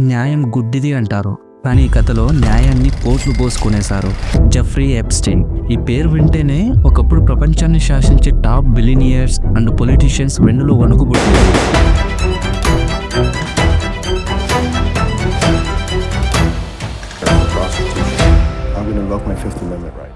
న్యాయం గుడ్డిది అంటారు, కానీ ఈ కథలో న్యాయాన్ని కోట్లు పోసుకునేశారు. Jeffrey Epstein. ఈ పేరు వింటేనే ఒకప్పుడు ప్రపంచాన్ని శాసించే టాప్ బిలినియర్స్ అండ్ పొలిటీషియన్స్ వెన్నులో వణుకు పుట్టింది. I'm going to love my Fifth Amendment right.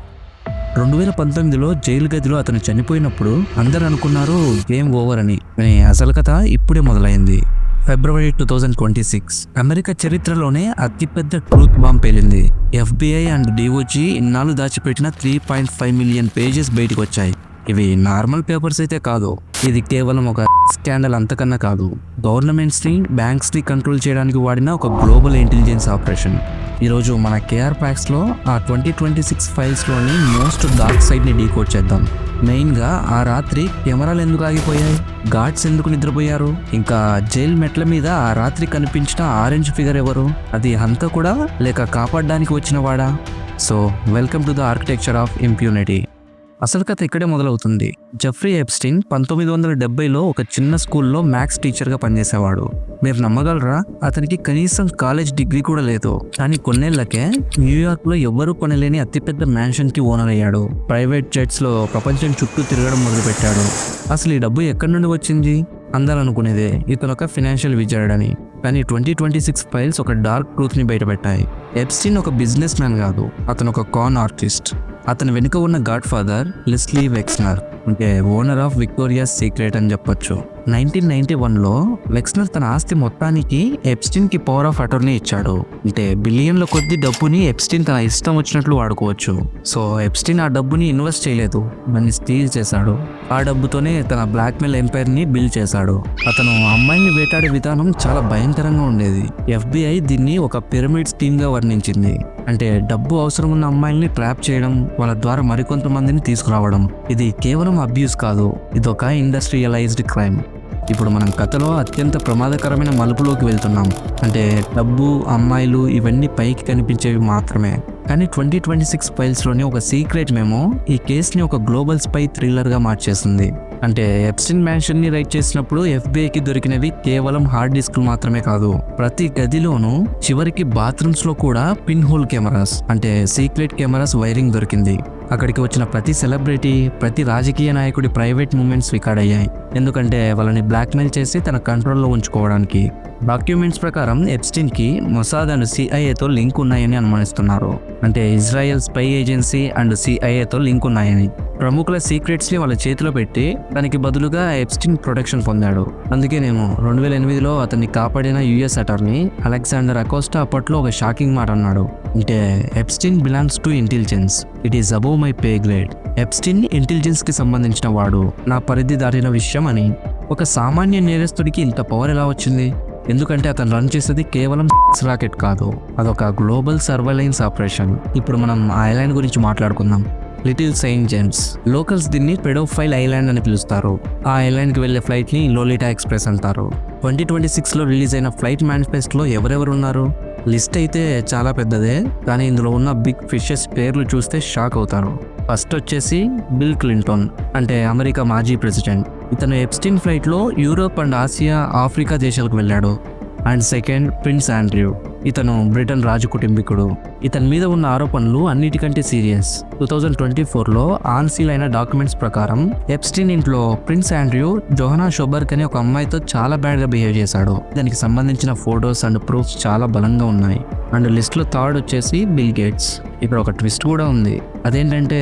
2019లో జైలు గదిలో అతను చనిపోయినప్పుడు అందరూ అనుకున్నారు గేమ్ ఓవర్ అని. కానీ అసలు కథ ఇప్పుడే మొదలైంది. ఫిబ్రవరి 2026 అమెరికా చరిత్రలోనే అతిపెద్ద ట్రూత్ బాంబ్ పేలింది. FBI అండ్ DOJ ఇన్నాళ్ళు దాచిపెట్టిన 3.5 మిలియన్ పేజెస్ బయటకు వచ్చాయి. ఇవి నార్మల్ పేపర్స్ అయితే కాదు, ఇది కేవలం ఒక స్కాండల్ అంతకన్నా కాదు. గవర్నమెంట్స్ని, బ్యాంక్స్ని కంట్రోల్ చేయడానికి వాడిన ఒక గ్లోబల్ ఇంటెలిజెన్స్ ఆపరేషన్. ఈరోజు మన కేఆర్ ప్యాక్స్లో ఆ 2026 ఫైల్స్లోని మోస్ట్ డార్క్ సైడ్ని డీకోడ్ చేద్దాం. మెయిన్గా ఆ రాత్రి కెమెరాలు ఎందుకు ఆగిపోయాయి, గార్డ్స్ ఎందుకు నిద్రపోయారు, ఇంకా జైల్ మెట్ల మీద ఆ రాత్రి కనిపించిన ఆరెంజ్ ఫిగర్ ఎవరు, అది అంతా కూడా లేక కాపాడడానికి వచ్చిన వాడా? So welcome to the architecture of impunity. అసలు కథ ఇక్కడే మొదలవుతుంది. జెఫ్రీ ఎప్స్టీన్ 1970లో ఒక చిన్న స్కూల్లో మ్యాథ్స్ టీచర్గా పనిచేసేవాడు. మీరు నమ్మగలరా, అతనికి కనీసం కాలేజ్ డిగ్రీ కూడా లేదు. కానీ కొన్నేళ్లకే న్యూయార్క్లో ఎవ్వరూ కొనలేని అతిపెద్ద మ్యాన్షన్కి ఓనర్ అయ్యాడు. ప్రైవేట్ జెట్స్లో ప్రపంచం చుట్టూ తిరగడం మొదలుపెట్టాడు. అసలు ఈ డబ్బు ఎక్కడి నుండి వచ్చింది? అందరూ అనుకునేదే ఇతను ఒక ఫినాన్షియల్ విజార్డ్ అని. కానీ 2026 ఫైల్స్ ఒక డార్క్ ట్రూత్ని బయటపెట్టాయి. ఎప్స్టీన్ ఒక బిజినెస్ మ్యాన్ కాదు, అతను ఒక కాన్ ఆర్టిస్ట్. అతని వెనుక ఉన్న గాడ్ ఫాదర్ లెస్లీ వెక్స్నర్, అంటే ఓనర్ ఆఫ్ విక్టోరియాస్ సీక్రెట్ అని చెప్పొచ్చు. 1991లో వెక్స్నర్ తన ఆస్తి మొత్తానికి ఎప్స్టీన్కి పవర్ ఆఫ్ అటార్నీ ఇచ్చాడు. అంటే బిలియన్ల కొద్ది డబ్బుని ఎప్స్టీన్ తన ఇష్టం వచ్చినట్లు వాడుకోవచ్చు. సో ఎప్స్టీన్ ఆ డబ్బుని ఇన్వెస్ట్ చేయలేదు, దాన్ని స్టీల్ చేశాడు. ఆ డబ్బుతోనే తన బ్లాక్మెయిల్ ఎంపైర్ని బిల్డ్ చేశాడు. అతను అమ్మాయిని వేటాడే విధానం చాలా భయంకరంగా ఉండేది. FBI దీన్ని ఒక పిరమిడ్ స్కీమ్గా వర్ణించింది. అంటే డబ్బు అవసరం ఉన్న అమ్మాయిల్ని ట్రాప్ చేయడం, వాళ్ళ ద్వారా మరికొంతమందిని తీసుకురావడం. ఇది కేవలం అబ్యూస్ కాదు, ఇదొక ఇండస్ట్రియలైజ్డ్ క్రైమ్. ఇప్పుడు మనం కథలో అత్యంత ప్రమాదకరమైన మలుపులోకి వెళ్తున్నాం. అంటే డబ్బు, అమ్మాయిలు ఇవన్నీ పైకి కనిపించేవి మాత్రమే. కానీ 2026 ఫైల్స్లోని ఒక సీక్రెట్ మెమో ఈ కేసుని ఒక గ్లోబల్ స్పై థ్రిల్లర్గా మార్చేసింది. అంటే ఎప్స్టీన్ మ్యాన్షన్ని రైట్ చేసినప్పుడు FBIకి దొరికినవి కేవలం హార్డ్ డిస్క్లు మాత్రమే కాదు, ప్రతి గదిలోనూ చివరికి బాత్రూమ్స్లో కూడా పిన్ హోల్ కెమెరాస్, అంటే సీక్రెట్ కెమెరాస్ వైరింగ్ దొరికింది. అక్కడికి వచ్చిన ప్రతి సెలబ్రిటీ, ప్రతి రాజకీయ నాయకుడి ప్రైవేట్ మూమెంట్స్ రికార్డ్ అయ్యాయి. ఎందుకంటే వాళ్ళని బ్లాక్మెయిల్ చేసి తన కంట్రోల్లో ఉంచుకోవడానికి. డాక్యుమెంట్స్ ప్రకారం ఎప్స్టీన్కి మొసాద్ అండ్ CIAతో లింక్ ఉన్నాయని అనుమానిస్తున్నారు. అంటే ఇజ్రాయెల్ స్పై ఏజెన్సీ అండ్ CIAతో లింక్ ఉన్నాయని. ప్రముఖుల సీక్రెట్స్ని వాళ్ళ చేతిలో పెట్టి దానికి బదులుగా ఎప్స్టీన్ ప్రొటెక్షన్ పొందాడు. అందుకే నేను 2008లో అతన్ని కాపాడిన US అటార్నీ అలెగ్జాండర్ అకోస్టా అప్పట్లో ఒక షాకింగ్ మాట అన్నాడు. అంటే Epstein belongs to intelligence, it is above my pay grade. Epstein ఇంటెలిజెన్స్కి సంబంధించిన వాడు, నా పరిధి దాటిన విషయం అని. ఒక సామాన్య నేరస్తుడికి ఇంత పవర్ ఎలా వచ్చింది? ఎందుకంటే అతను రన్ చేసేది కేవలం రాకెట్ కాదు, అదొక గ్లోబల్ సర్వైలెన్స్ ఆపరేషన్. ఇప్పుడు మనం ఆ ఐలాండ్ గురించి మాట్లాడుకుందాం. Little Saint James. లోకల్స్ దీన్ని పెడోఫైల్ ఐలాండ్ అని పిలుస్తారు. ఆ ఐలాండ్కి వెళ్లే ఫ్లైట్ని లోలిటా ఎక్స్ప్రెస్ అంటారు. 2026లో రిలీజ్ అయిన ఫ్లైట్ మేనిఫెస్టోలో ఎవరెవరు ఉన్నారు? లిస్ట్ అయితే చాలా పెద్దదే, కానీ ఇందులో ఉన్న బిగ్ ఫిషెస్ పేర్లు చూస్తే షాక్ అవుతారు. ఫస్ట్ వచ్చేసి బిల్ క్లింటన్, అంటే అమెరికా మాజీ ప్రెసిడెంట్. ఇతను ఎప్స్టీన్ ఫ్లైట్లో యూరోప్ అండ్ ఆసియా, ఆఫ్రికా దేశాలకు వెళ్ళాడు. అండ్ సెకండ్ ప్రిన్స్ ఆండ్రూ, ఇతను బ్రిటన్ రాజు కుటుంబీకుడు. ఇతని మీద ఉన్న ఆరోపణలు అన్నిటికంటే సీరియస్. 2024లో ఆన్సీల్ అయిన డాక్యుమెంట్స్ ప్రకారం ఎప్స్టీన్ ఇంట్లో ప్రిన్స్ ఆండ్రూ జోహనా షోబర్గ్ అనే ఒక అమ్మాయితో చాలా బ్యాడ్గా బిహేవ్ చేశాడు. దానికి సంబంధించిన ఫొటోస్ అండ్ ప్రూఫ్స్ చాలా బలంగా ఉన్నాయి. అండ్ లిస్ట్లో థర్డ్ వచ్చేసి బిల్ గేట్స్. ఇక్కడ ఒక ట్విస్ట్ కూడా ఉంది. అదేంటంటే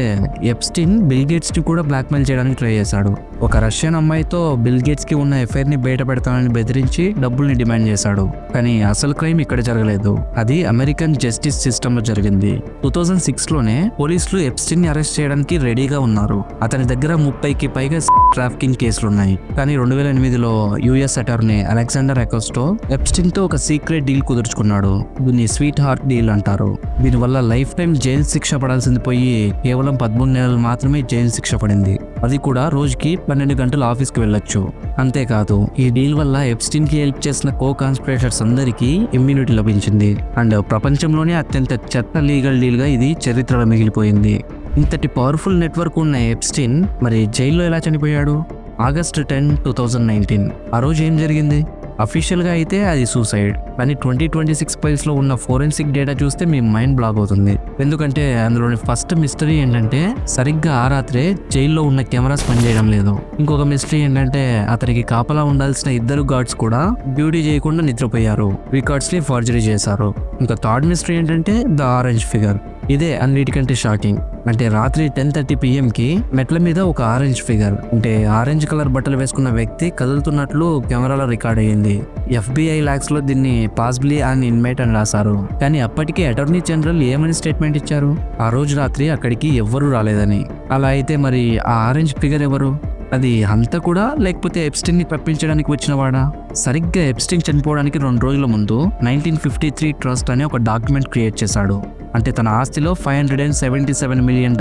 ఎప్స్టీన్ బిల్ గేట్స్ని కూడా బ్లాక్మెయిల్ చేయడానికి ట్రై చేశాడు. ఒక రష్యన్ అమ్మాయితో బిల్ గేట్స్కి ఉన్న ఎఫైర్ని బయట పెడతానని బెదిరించి డబ్బుల్ని డిమాండ్ చేశాడు. కానీ అసలు క్రైమ్ ఇక్కడ జరగలేదు, అది అమెరికన్ జస్టిస్ సిస్టంలో జరిగింది. 2006లోనే పోలీసులు ఎప్స్టీన్ని అరెస్ట్ చేయడానికి రెడీగా ఉన్నారు. అతని దగ్గర 30కి పైగా ట్రాఫికింగ్ కేసులున్నాయి. కానీ 2008లో US అటార్నీ అలెగ్జాండర్ అకోస్టా ఎప్స్టీన్తో ఒక సీక్రెట్ డీల్ కుదుర్చుకున్నాడు. దీన్ని స్వీట్ హార్ట్ డీల్ అంటారు. దీనివల్ల లైఫ్ టైం జైలు శిక్ష పడాల్సింది పోయి కేవలం 13 నెలలు మాత్రమే జైలు శిక్ష పడింది. అది కూడా రోజుకి 12 గంటలు ఆఫీస్కి వెళ్ళొచ్చు. అంతేకాదు, ఈ డీల్ వల్ల ఎప్స్టీన్కి హెల్ప్ చేసిన కో కాన్స్పిరేటర్స్ అందరికీ ఇమ్యూనిటీ లభించింది. అండ్ ప్రపంచంలోనే అత్యంత చెత్త లీగల్ డీల్గా ఇది చరిత్రలో మిగిలిపోయింది. ఇంతటి పవర్ఫుల్ నెట్వర్క్ ఉన్న ఎప్స్టీన్ మరి జైల్లో ఎలా చనిపోయాడు? ఆగస్టు 10, 2019. ఆ రోజు ఏం జరిగింది? అఫీషియల్గా అయితే అది సూసైడ్, కానీ 2026 ఫైల్స్లో ఉన్న ఫోరెన్సిక్ డేటా చూస్తే మీ మైండ్ బ్లాక్ అవుతుంది. ఎందుకంటే అందులోని ఫస్ట్ మిస్టరీ ఏంటంటే సరిగ్గా ఆ రాత్రే జైల్లో ఉన్న కెమెరాస్ పనిచేయడం లేదు. ఇంకొక మిస్టరీ ఏంటంటే అతనికి కాపలా ఉండాల్సిన 2 గార్డ్స్ కూడా డ్యూటీ చేయకుండా నిద్రపోయారు, రికార్డ్స్ ని ఫార్జరీ చేశారు. ఇంకా థర్డ్ మిస్టరీ ఏంటంటే ద ఆరెంజ్ ఫిగర్. ఇదే అన్నిటికంటే షాకింగ్. అంటే రాత్రి 10:30 PM కి మెట్ల మీద ఒక ఆరెంజ్ ఫిగర్, అంటే ఆరెంజ్ కలర్ బట్టలు వేసుకున్న వ్యక్తి కదులుతున్నట్లు కెమెరాలో రికార్డ్ అయ్యింది. FBI లాగ్స్ లో దీన్ని పాసిబ్లీ అన్ ఇన్మేట్ అని రాశారు. కానీ అప్పటికే అటార్నీ జనరల్ ఏమని స్టేట్మెంట్ ఇచ్చారు? ఆ రోజు రాత్రి అక్కడికి ఎవ్వరూ రాలేదని. అలా అయితే మరి ఆ ఆరెంజ్ ఫిగర్ ఎవరు? అది అంతా కూడా లేకపోతే ఎప్స్టీన్ ని తప్పించడానికి వచ్చినవాడా? సరిగ్గా ఎప్స్టీన్ చనిపోవడానికి 2 రోజుల ముందు 1953 ట్రస్ట్ అనే ఒక డాక్యుమెంట్ క్రియేట్ చేశాడు. అంటే తన ఆస్తిలో $577 మిలియన్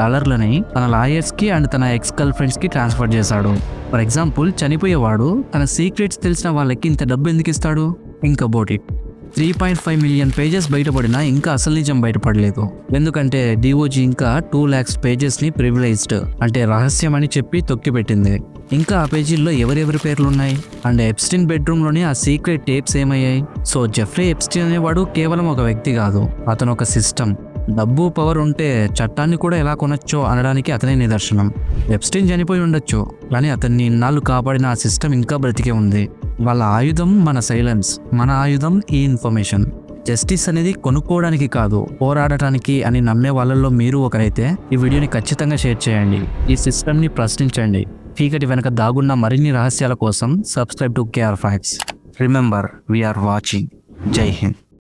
తన లాయర్స్ కి అండ్ తన ఎక్స్ గర్ల్ ఫ్రెండ్స్ కి ట్రాన్స్ఫర్ చేశాడు. ఫర్ ఎగ్జాంపుల్, చనిపోయేవాడు తన సీక్రెట్స్ తెలిసిన వాళ్ళకి ఇంత డబ్బు ఎందుకు ఇస్తాడు? ఇంకా అబౌట్ ఇట్ 3.5 మిలియన్ పేజెస్ బయటపడినా ఇంకా అసలు నిజం బయటపడలేదు. ఎందుకంటే DOJ ఇంకా 2 lakhs పేజెస్ ని ప్రివిలైజ్డ్, అంటే రహస్యం అని చెప్పి తొక్కిపెట్టింది. ఇంకా ఆ పేజీల్లో ఎవరెవరి పేర్లు ఉన్నాయి అండ్ ఎప్స్టీన్ బెడ్రూమ్ లోని ఆ సీక్రెట్ టేప్స్ ఏమయ్యాయి? సో జెఫ్రీ ఎప్స్టీన్ అనేవాడు కేవలం ఒక వ్యక్తి కాదు, అతను ఒక సిస్టమ్. డబ్బు పవర్ ఉంటే చట్టాన్ని కూడా ఎలా కొనొచ్చో అనడానికి అతనే నిదర్శనం. ఎప్స్టీన్ చనిపోయి ఉండొచ్చు, కానీ అతన్ని ఇన్నాళ్ళు కాపాడిన ఆ సిస్టమ్ ఇంకా బ్రతికే ఉంది. వాళ్ళ ఆయుధం మన సైలెన్స్, మన ఆయుధం ఈ ఇన్ఫర్మేషన్. జస్టిస్ అనేది కొనుక్కోవడానికి కాదు, పోరాడటానికి అని నమ్మే వాళ్ళల్లో మీరు ఒకరైతే ఈ వీడియోని ఖచ్చితంగా షేర్ చేయండి. ఈ సిస్టమ్ని ప్రశ్నించండి. చీకటి వెనక దాగున్న మరిన్ని రహస్యాల కోసం subscribe to KR Facts. Remember, we are watching. Jai Hind.